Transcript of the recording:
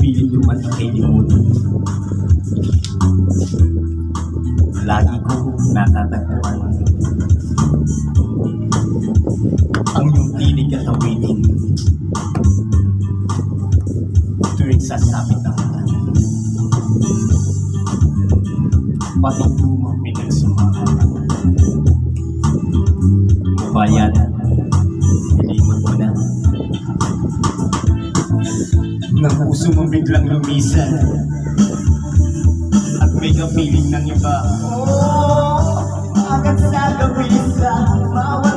Piling naman ang kalimutan. Lagi ko natatagpuan ang iyong tinig at awitin tuwing sasapit ang ulan. Pati lumang pinagsumahan. Bayan, iniwan mo na. Nang puso mo biglang lumisan at may kapiling ng iba. Agad sa gawin sa mawala.